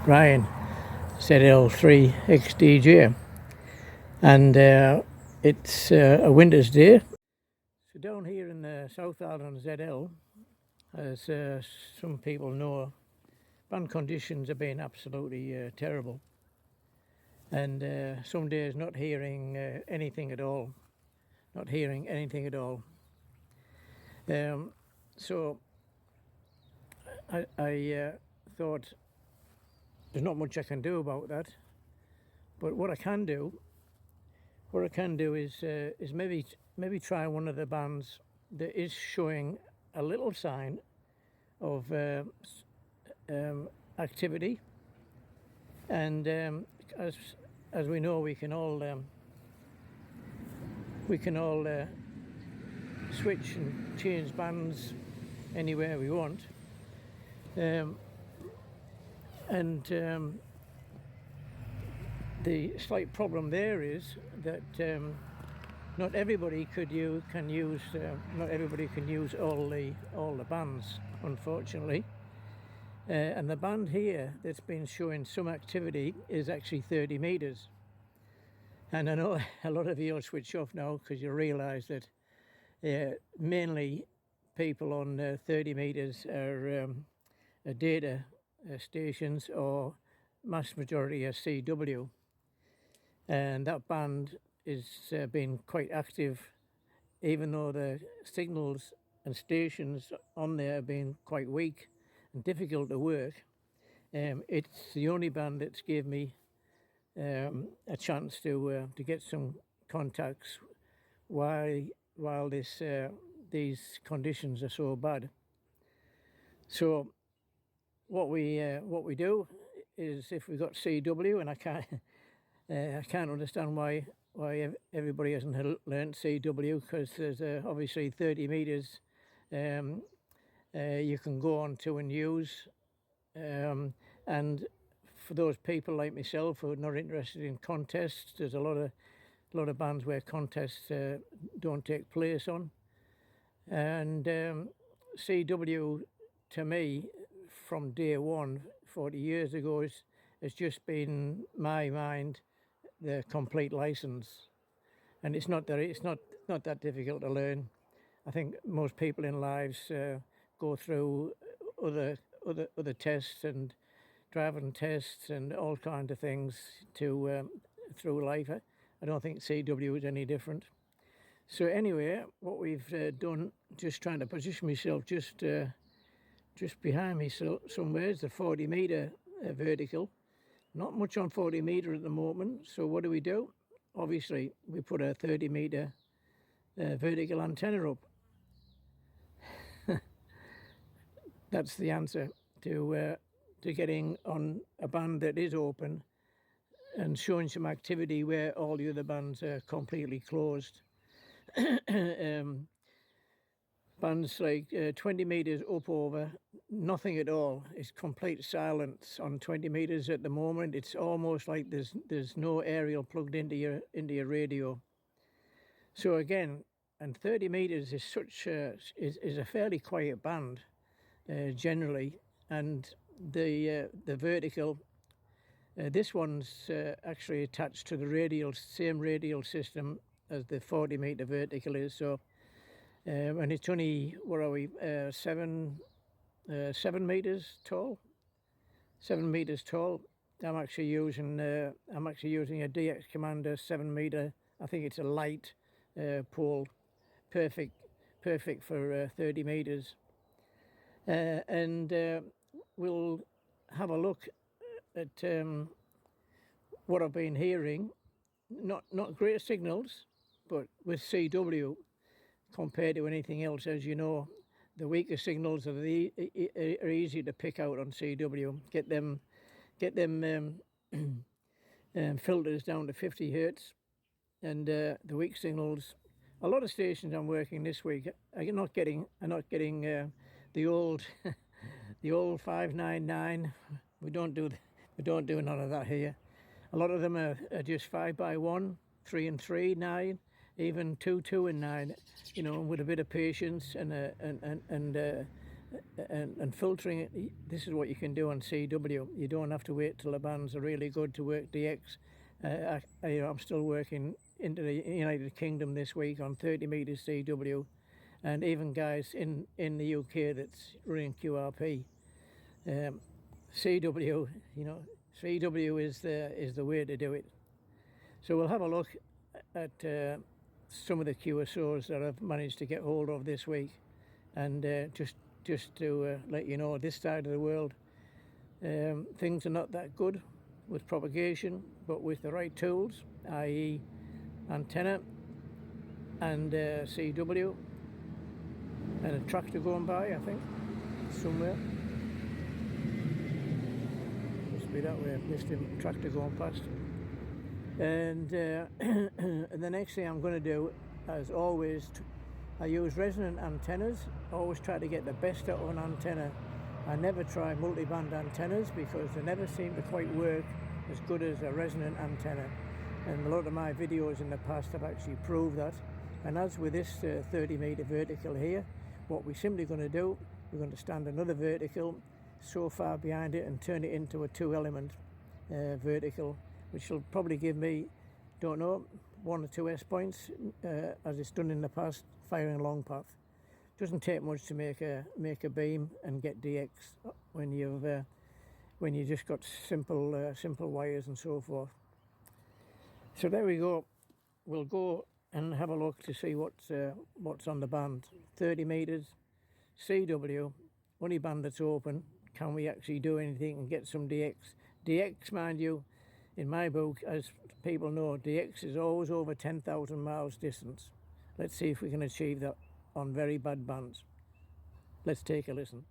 Brian, ZL3XDJ, and it's a winter's day. So down here in the South Island ZL, as some people know, band conditions have been absolutely terrible, and some days not hearing anything at all, so I thought there's not much I can do about that, but what I can do is maybe try one of the bands that is showing a little sign of activity, and as we know, we can all switch and change bands anywhere we want, the slight problem there is that not everybody can use all the bands, unfortunately. And the band here that's been showing some activity is actually 30 meters. And I know a lot of you will switch off now because you realise that mainly people on 30 meters are data stations, or mass majority are CW. And that band is been quite active, even though the signals and stations on there have been quite weak and difficult to work. It's the only band that's gave me a chance to get some contacts while these conditions are so bad. So what we do is, if we've got CW, and I can't understand why everybody hasn't learnt CW, because there's obviously 30 meters you can go on to and use, and for those people like myself who are not interested in contests, there's a lot of bands where contests don't take place on, and CW to me from day one 40 years ago has just been my mind the complete license, and it's not that difficult to learn. I think most people in lives go through other tests and driving tests and all kinds of things through life. I don't think CW is any different. So anyway, what we've done, just trying to position myself just behind me, so somewhere is the 40 meter vertical. Not much on 40 meter at the moment. So what do? Obviously, we put a 30 meter vertical antenna up. That's the answer to getting on a band that is open and showing some activity where all the other bands are completely closed. Bands like 20 meters up over, nothing at all. It's complete silence on 20 meters at the moment. It's almost like there's no aerial plugged into your radio. So again, and 30 meters is is a fairly quiet band generally, and the vertical. This one's actually attached to the same radial system as the 40 meter vertical is. So. And it's only, what are we, 7 meters tall. 7 meters tall. I'm actually using a DX Commander 7 meter. I think it's a light pole, perfect for 30 meters. And we'll have a look at what I've been hearing. Not great signals, but with CW. Compared to anything else, as you know, the weaker signals are easy to pick out on CW. Get them filters down to 50 hertz, and the weak signals. A lot of stations I'm working this week are not getting the old the old 599. We don't do none of that here. A lot of them are just 5x1, 3 and 3, 9. Even 2, 2 and 9, with a bit of patience and and filtering it. This is what you can do on CW. You don't have to wait till the bands are really good to work DX. I'm still working into the United Kingdom this week on 30 meters CW, and even guys in the UK that's running QRP. CW, CW is the way to do it. So we'll have a look at some of the QSOs that I've managed to get hold of this week, and just to let you know, this side of the world, things are not that good with propagation, but with the right tools, i.e. antenna and CW, and a tractor going by, I think, somewhere. Must be that way. Missed him, tractor going past. And and the next thing I'm going to do, as always, I use resonant antennas. I always try to get the best out of an antenna. I never try multi-band antennas because they never seem to quite work as good as a resonant antenna. And a lot of my videos in the past have actually proved that. And as with this 30 meter vertical here, what we're simply going to do, we're going to stand another vertical so far behind it and turn it into a 2-element vertical, which will probably give me, don't know, 1 or 2 S points, as it's done in the past, firing a long path. Doesn't take much to make a beam and get DX when you just got simple wires and so forth. So there we go. We'll go and have a look to see what's on the band. 30 meters, CW, only band that's open. Can we actually do anything and get some DX? DX, mind you, in my book, as people know, DX is always over 10,000 miles distance. Let's see if we can achieve that on very bad bands. Let's take a listen.